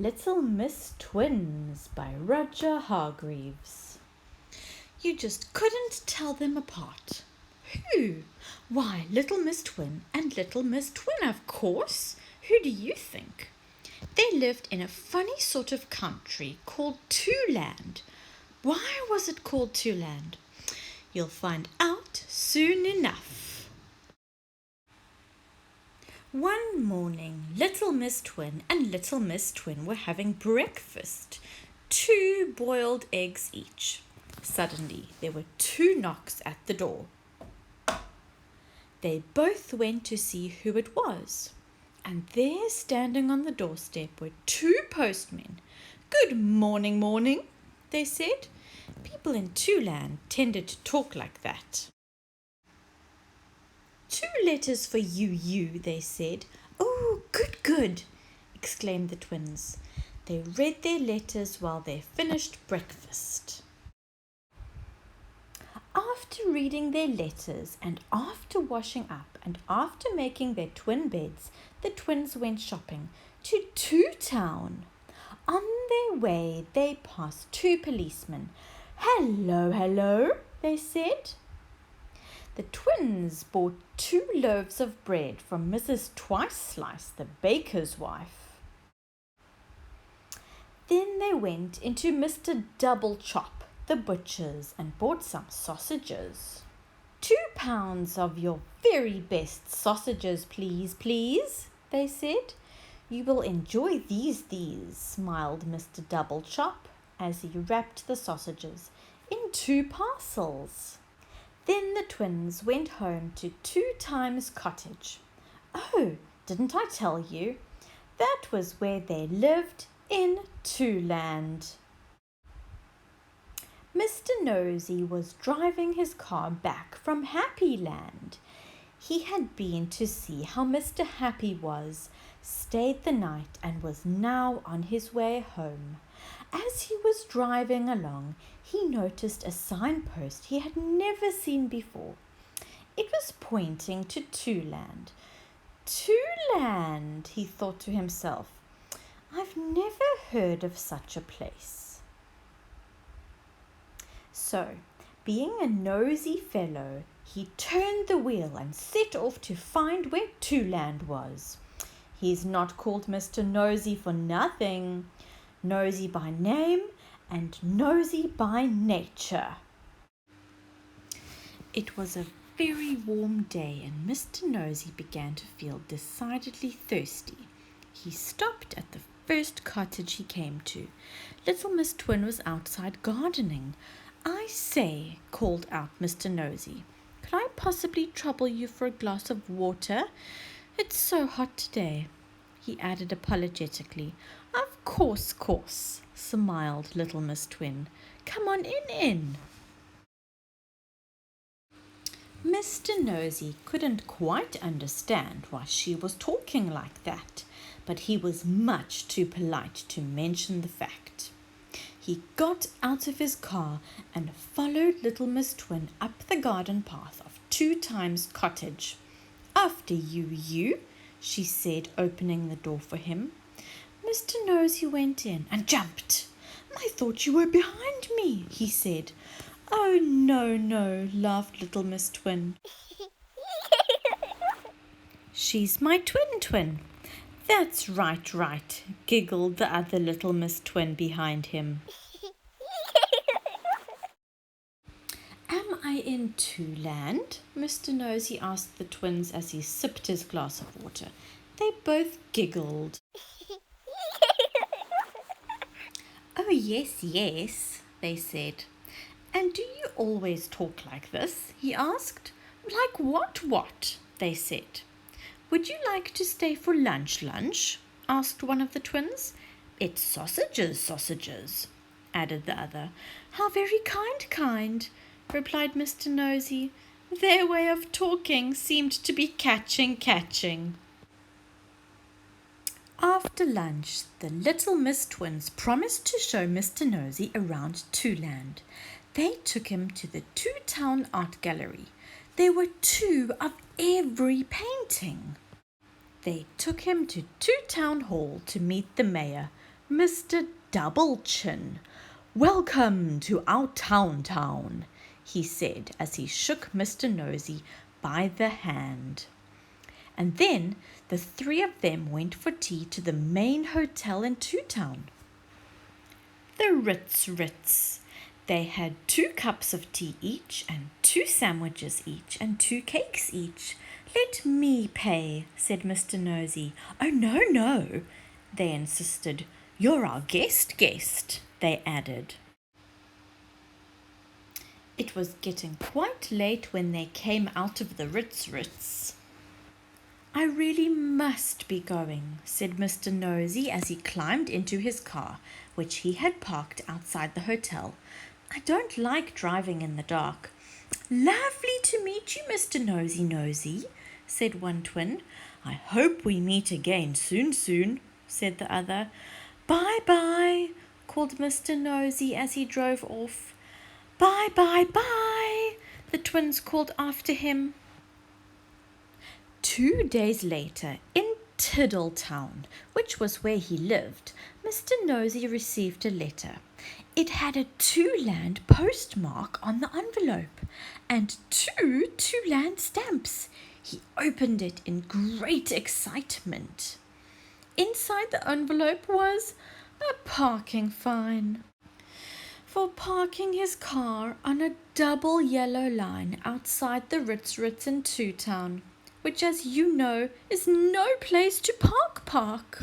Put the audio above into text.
Little Miss Twins by Roger Hargreaves. You just couldn't tell them apart. Who? Why, Little Miss Twin and Little Miss Twin, of course. Who do you think? They lived in a funny sort of country called Twoland. Why was it called Twoland? You'll find out soon enough. One morning, Little Miss Twin and Little Miss Twin were having breakfast, 2 boiled eggs each. Suddenly, there were 2 knocks at the door. They both went to see who it was, and there, standing on the doorstep, were 2 postmen. "Good morning, morning," they said. People in Twoland tended to talk like that. "2 letters for you," they said. "Oh, good, good," exclaimed the twins. They read their letters while they finished breakfast. After reading their letters and after washing up and after making their twin beds, the twins went shopping to Town. On their way, they passed 2 policemen. "Hello, hello," they said. The twins bought 2 loaves of bread from Mrs. Twice-Slice, the baker's wife. Then they went into Mr. Double-Chop, the butcher's, and bought some sausages. "£2 of your very best sausages, please," they said. "You will enjoy these," smiled Mr. Double-Chop as he wrapped the sausages in 2 parcels. Then the twins went home to 2 Times Cottage. Oh, didn't I tell you? That was where they lived in Twoland. Mr. Nosy was driving his car back from Happy Land. He had been to see how Mr. Happy was, stayed the night, and was now on his way home. As he was driving along, he noticed a signpost he had never seen before. It was pointing to Twoland. "Twoland," he thought to himself. "I've never heard of such a place." So, being a nosy fellow, he turned the wheel and set off to find where Twoland was. He's not called Mr. Nosy for nothing. Nosy by name and nosy by nature. It was a very warm day and Mr. Nosy began to feel decidedly thirsty. He stopped at the first cottage he came to. Little Miss Twin was outside gardening. "I say," called out Mr. Nosy, "could I possibly trouble you for a glass of water? It's so hot today," he added apologetically. Of course," smiled Little Miss Twin. "Come on in." Mr. Nosy couldn't quite understand why she was talking like that, but he was much too polite to mention the fact. He got out of his car and followed Little Miss Twin up the garden path of 2 Times Cottage. "After you," she said, opening the door for him. Mr. Nosy went in and jumped. "I thought you were behind me," he said. "Oh, no," laughed Little Miss Twin. "She's my twin." "That's right," giggled the other Little Miss Twin behind him. "Am I in Twoland?" Mr. Nosy asked the twins as he sipped his glass of water. They both giggled. "Oh, yes," they said. "And do you always talk like this?" he asked. "Like what?" they said. "Would you like to stay for lunch?" asked one of the twins. "It's sausages," added the other. "How very kind," replied Mr. Nosy. Their way of talking seemed to be catching. After lunch, the Little Miss Twins promised to show Mr. Nosy around Twoland. They took him to the 2 Town Art Gallery. There were 2 of every painting. They took him to 2 Town Hall to meet the mayor. Mr. Double-Chin, welcome to our town, he said as he shook Mr. Nosy by the hand. And then the three of them went for tea to the main hotel in Two Town, the Ritz. They had 2 cups of tea each, and 2 sandwiches each, and 2 cakes each. Let me pay, said Mr. Nosy. Oh, no, they insisted. You're our guest, they added. It was getting quite late when they came out of the Ritz. I really must be going, said Mr. Nosy as he climbed into his car, which he had parked outside the hotel. I don't like driving in the dark. Lovely to meet you, Mr. Nosy, said one twin. I hope we meet again soon, said the other. Bye, called Mr. Nosy as he drove off. Bye, the twins called after him. 2 days later, in Tiddletown, which was where he lived, Mr. Nosy received a letter. It had a Two-Land postmark on the envelope and 2 Two-Land stamps. He opened it in great excitement. Inside the envelope was a parking fine for parking his car on a double yellow line outside the Ritz in Two Town, which, as you know, is no place to park.